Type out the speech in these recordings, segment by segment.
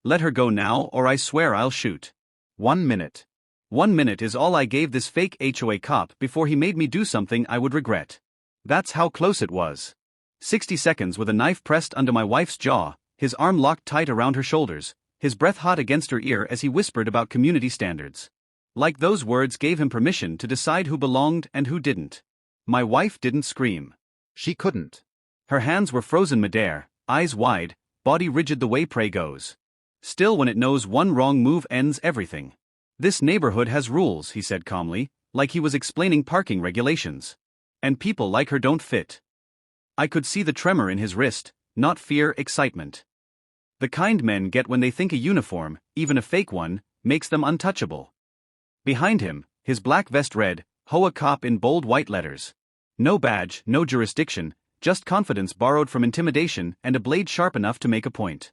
Let her go now or I swear I'll shoot. 1 minute. 1 minute is all I gave this fake HOA cop before he made me do something I would regret. That's how close it was. 60 seconds with a knife pressed under my wife's jaw, his arm locked tight around her shoulders, his breath hot against her ear as he whispered about community standards. Like those words gave him permission to decide who belonged and who didn't. My wife didn't scream. She couldn't. Her hands were frozen midair, eyes wide, body rigid the way prey goes. Still, when it knows one wrong move ends everything. This neighborhood has rules, he said calmly, like he was explaining parking regulations. And people like her don't fit. I could see the tremor in his wrist, not fear, excitement. The kind men get when they think a uniform, even a fake one, makes them untouchable. Behind him, his black vest read, HOA cop in bold white letters. No badge, no jurisdiction, just confidence borrowed from intimidation and a blade sharp enough to make a point.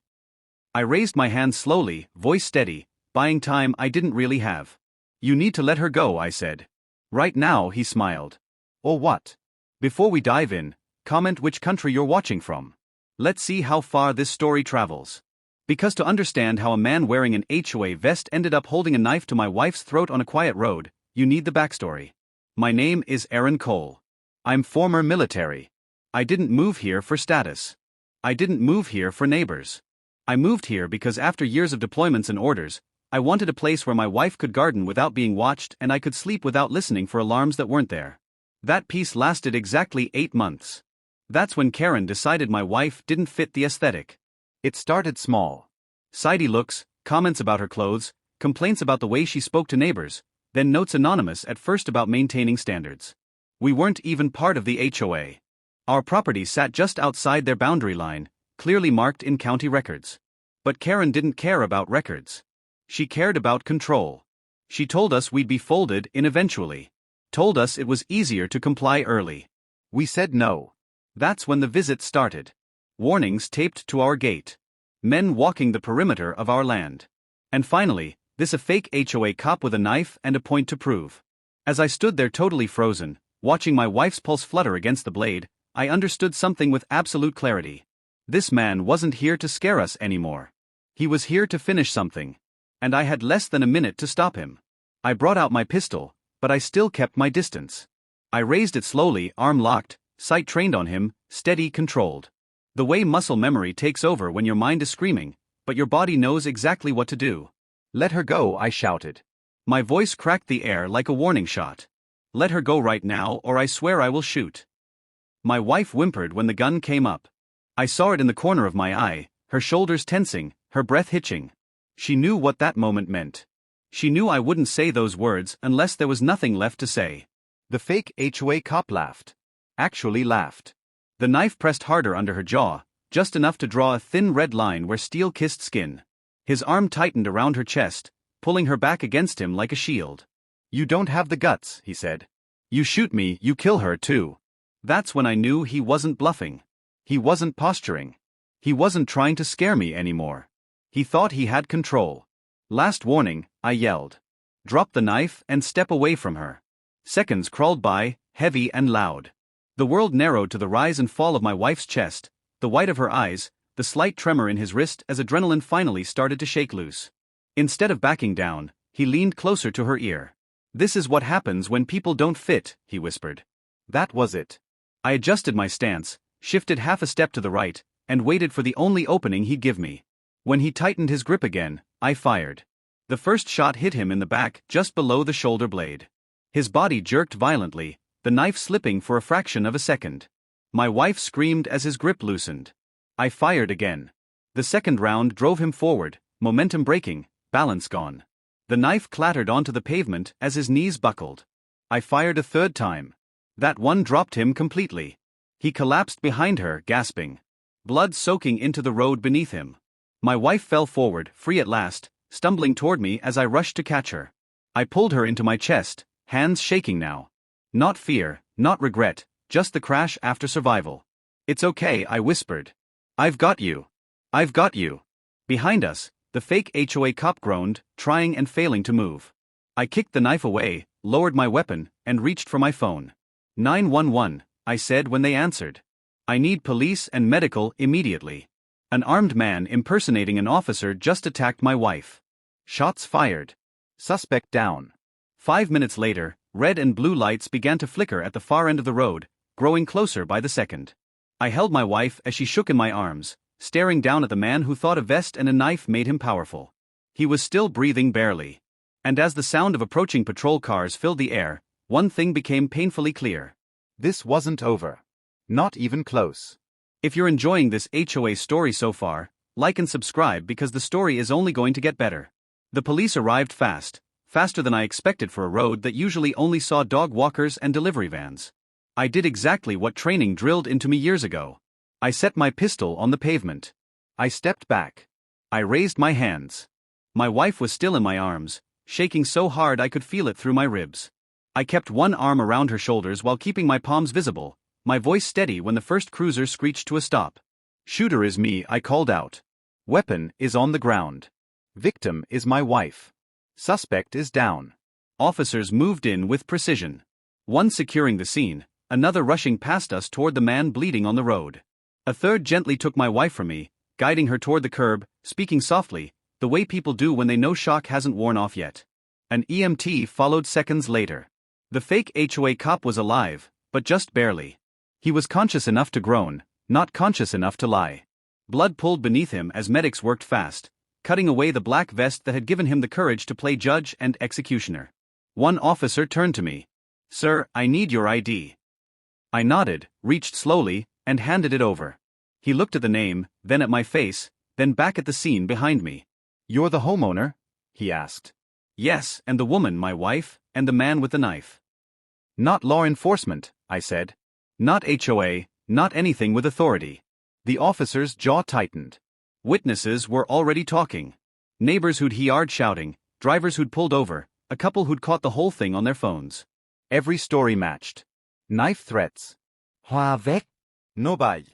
I raised my hand slowly, voice steady, buying time I didn't really have. You need to let her go, I said. Right now, he smiled. Or what? Before we dive in, comment which country you're watching from. Let's see how far this story travels. Because to understand how a man wearing an HOA vest ended up holding a knife to my wife's throat on a quiet road, you need the backstory. My name is Aaron Cole. I'm former military. I didn't move here for status. I didn't move here for neighbors. I moved here because after years of deployments and orders, I wanted a place where my wife could garden without being watched and I could sleep without listening for alarms that weren't there. That peace lasted exactly 8 months. That's when Karen decided my wife didn't fit the aesthetic. It started small. Sidey looks, comments about her clothes, complaints about the way she spoke to neighbors, then notes anonymous at first about maintaining standards. We weren't even part of the HOA. Our property sat just outside their boundary line, clearly marked in county records. But Karen didn't care about records. She cared about control. She told us we'd be folded in eventually. Told us it was easier to comply early. We said no. That's when the visit started. Warnings taped to our gate. Men walking the perimeter of our land. And finally, a fake HOA cop with a knife and a point to prove. As I stood there totally frozen, watching my wife's pulse flutter against the blade, I understood something with absolute clarity. This man wasn't here to scare us anymore. He was here to finish something. And I had less than a minute to stop him. I brought out my pistol, but I still kept my distance. I raised it slowly, arm locked, sight trained on him, steady, controlled. The way muscle memory takes over when your mind is screaming, but your body knows exactly what to do. Let her go, I shouted. My voice cracked the air like a warning shot. Let her go right now or I swear I will shoot. My wife whimpered when the gun came up. I saw it in the corner of my eye, her shoulders tensing, her breath hitching. She knew what that moment meant. She knew I wouldn't say those words unless there was nothing left to say. The fake HOA cop laughed. Actually laughed. The knife pressed harder under her jaw, just enough to draw a thin red line where steel kissed skin. His arm tightened around her chest, pulling her back against him like a shield. You don't have the guts, he said. You shoot me, you kill her too. That's when I knew he wasn't bluffing. He wasn't posturing. He wasn't trying to scare me anymore. He thought he had control. Last warning, I yelled. Drop the knife and step away from her. Seconds crawled by, heavy and loud. The world narrowed to the rise and fall of my wife's chest, the white of her eyes, the slight tremor in his wrist as adrenaline finally started to shake loose. Instead of backing down, he leaned closer to her ear. This is what happens when people don't fit, he whispered. That was it. I adjusted my stance, shifted half a step to the right, and waited for the only opening he'd give me. When he tightened his grip again, I fired. The first shot hit him in the back, just below the shoulder blade. His body jerked violently, the knife slipping for a fraction of a second. My wife screamed as his grip loosened. I fired again. The second round drove him forward, momentum breaking, balance gone. The knife clattered onto the pavement as his knees buckled. I fired a third time. That one dropped him completely. He collapsed behind her, gasping. Blood soaking into the road beneath him. My wife fell forward, free at last, stumbling toward me as I rushed to catch her. I pulled her into my chest, hands shaking now. Not fear, not regret, just the crash after survival. It's okay, I whispered. I've got you. I've got you. Behind us, the fake HOA cop groaned, trying and failing to move. I kicked the knife away, lowered my weapon, and reached for my phone. 911, I said when they answered. I need police and medical immediately. An armed man impersonating an officer just attacked my wife. Shots fired. Suspect down. 5 minutes later, red and blue lights began to flicker at the far end of the road, growing closer by the second. I held my wife as she shook in my arms, staring down at the man who thought a vest and a knife made him powerful. He was still breathing barely. And as the sound of approaching patrol cars filled the air, one thing became painfully clear. This wasn't over. Not even close. If you're enjoying this HOA story so far, like and subscribe because the story is only going to get better. The police arrived fast, faster than I expected for a road that usually only saw dog walkers and delivery vans. I did exactly what training drilled into me years ago. I set my pistol on the pavement. I stepped back. I raised my hands. My wife was still in my arms, shaking so hard I could feel it through my ribs. I kept one arm around her shoulders while keeping my palms visible, my voice steady when the first cruiser screeched to a stop. Shooter is me, I called out. Weapon is on the ground. Victim is my wife. Suspect is down. Officers moved in with precision. One securing the scene, another rushing past us toward the man bleeding on the road. A third gently took my wife from me, guiding her toward the curb, speaking softly, the way people do when they know shock hasn't worn off yet. An EMT followed seconds later. The fake HOA cop was alive, but just barely. He was conscious enough to groan, not conscious enough to lie. Blood pooled beneath him as medics worked fast, cutting away the black vest that had given him the courage to play judge and executioner. One officer turned to me. "Sir, I need your ID." I nodded, reached slowly, and handed it over. He looked at the name, then at my face, then back at the scene behind me. "You're the homeowner?" he asked. "Yes, and the woman, my wife, and the man with the knife." "Not law enforcement," I said. "Not HOA, not anything with authority." The officer's jaw tightened. Witnesses were already talking. Neighbors who'd heard shouting, drivers who'd pulled over, a couple who'd caught the whole thing on their phones. Every story matched. Knife threats. No buy.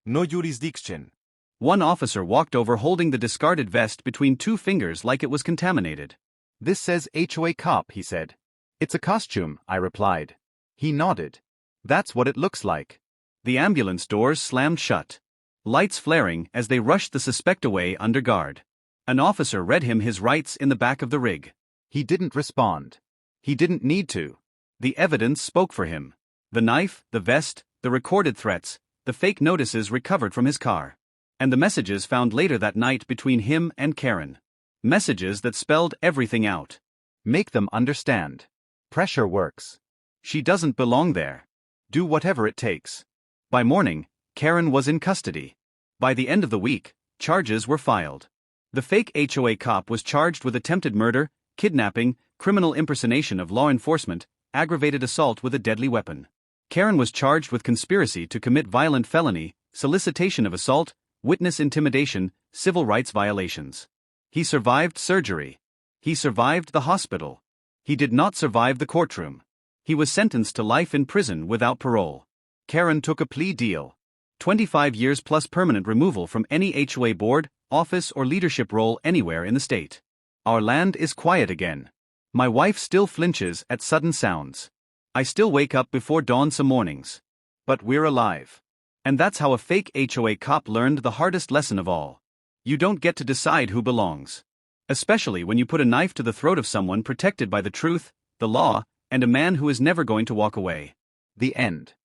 No jurisdiction. One officer walked over holding the discarded vest between two fingers like it was contaminated. "This says HOA cop," he said. "It's a costume," I replied. He nodded. "That's what it looks like." The ambulance doors slammed shut. Lights flaring as they rushed the suspect away under guard. An officer read him his rights in the back of the rig. He didn't respond. He didn't need to. The evidence spoke for him. The knife, the vest, the recorded threats, the fake notices recovered from his car. And the messages found later that night between him and Karen. Messages that spelled everything out. Make them understand. Pressure works. She doesn't belong there. Do whatever it takes. By morning, Karen was in custody. By the end of the week, charges were filed. The fake HOA cop was charged with attempted murder, kidnapping, criminal impersonation of law enforcement, aggravated assault with a deadly weapon. Karen was charged with conspiracy to commit violent felony, solicitation of assault, witness intimidation, civil rights violations. He survived surgery. He survived the hospital. He did not survive the courtroom. He was sentenced to life in prison without parole. Karen took a plea deal. 25 years plus permanent removal from any HOA board, office or leadership role anywhere in the state. Our land is quiet again. My wife still flinches at sudden sounds. I still wake up before dawn some mornings. But we're alive. And that's how a fake HOA cop learned the hardest lesson of all. You don't get to decide who belongs. Especially when you put a knife to the throat of someone protected by the truth, the law, and a man who is never going to walk away. The end.